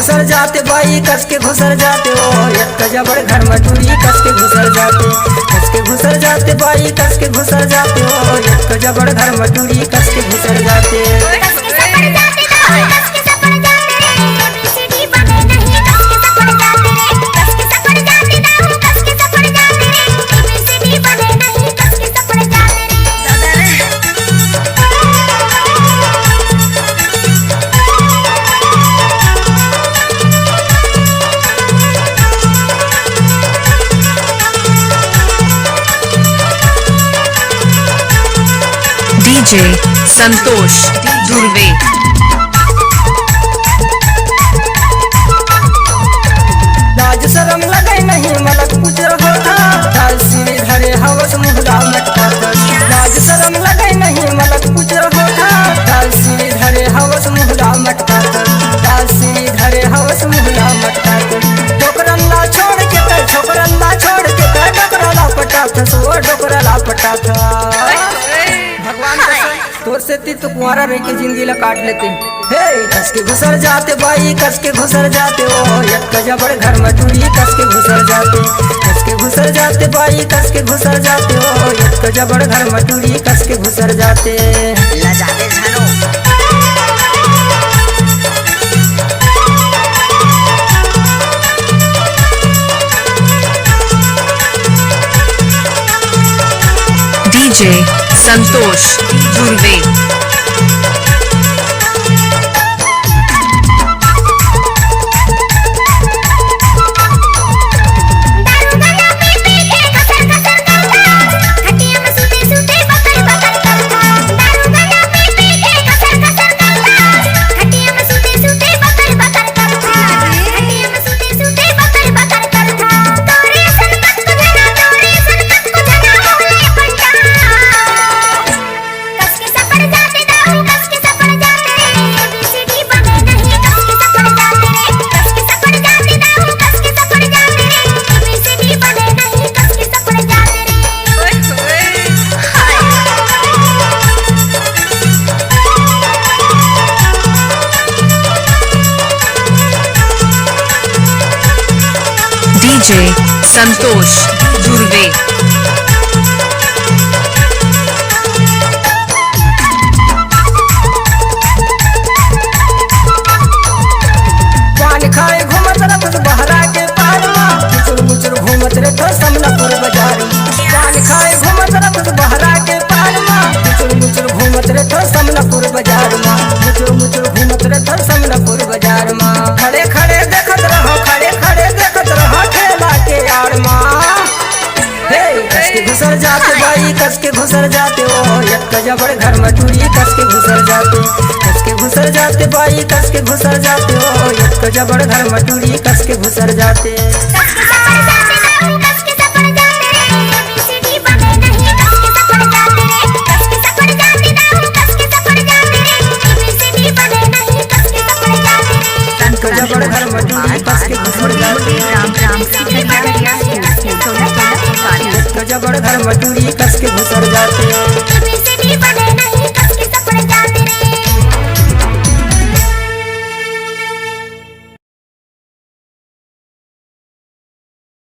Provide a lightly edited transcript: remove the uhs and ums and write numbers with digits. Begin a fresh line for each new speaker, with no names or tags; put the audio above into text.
घुसर जाते by cos के घुसर जाते ओ एक जबड़ घर मटूरी कस के घुसर जाते, कस के घुसर जाते बाई कस के घुसर जाते ओ एक जबड़ घर मटूरी कस के घुसर जाते।
डीजे संतोष धुर्वे।
लाज शरम लगे नहीं मलक पूछ रहो था सिरे धरे हवस मुहला मटका था। लाज शरम लगे नहीं मलक पूछ रहो था सिरे धरे हवस मुहला मटका था। सिरे धरे हवस मुहला मटका था। डोकरल्ला छोड़ के कर छोकरल्ला छोड़ के कर डोकरा लापटा था सो डोकरा लापटा था। भगवान तोर से ती तो कुंवारा रह के जिंदगी ला काट लेते। हे कस के घुसर जाते बाई कस के घुसर जाते ओ एक जबड़ घर मटूरी कस के घुसर जाते, कस के घुसर जाते बाई कस के घुसर जाते ओ एक जबड़ घर मटूरी कस के घुसर जाते।
लजाते झानो
डीजे संतोष धुर्वे। डीजे संतोष धुर्वे।
पान खाए घूमत रह बहरा के पारमा मुचुर मुचुर घूमत रे तो समनापुर बाजार। पान खाए घूमत रह बहरा के पारमा मुचुर मुचुर घूमत रे तो समनापुर बाजार मा मुचुर मुचुर घूमत रे तो समनापुर बाजार मा। खड़े खड़े देखत रहो खड़े खड़े देखत रहो ठेला के यार मा। हे कस के घुसर जाते बाई कस के घुसर जाते ओ एक जबड़ घर मटूरी कस के घुसर जाते, कस के घुसर जाते बाई कस के घुसर जाते ओ एक जबड़ घर मटूरी कस के घुसर जाते। जबड़ घर मटूरी कस के घुसर जाते, जबड़ घर मटूरी कस के घुसर जाते।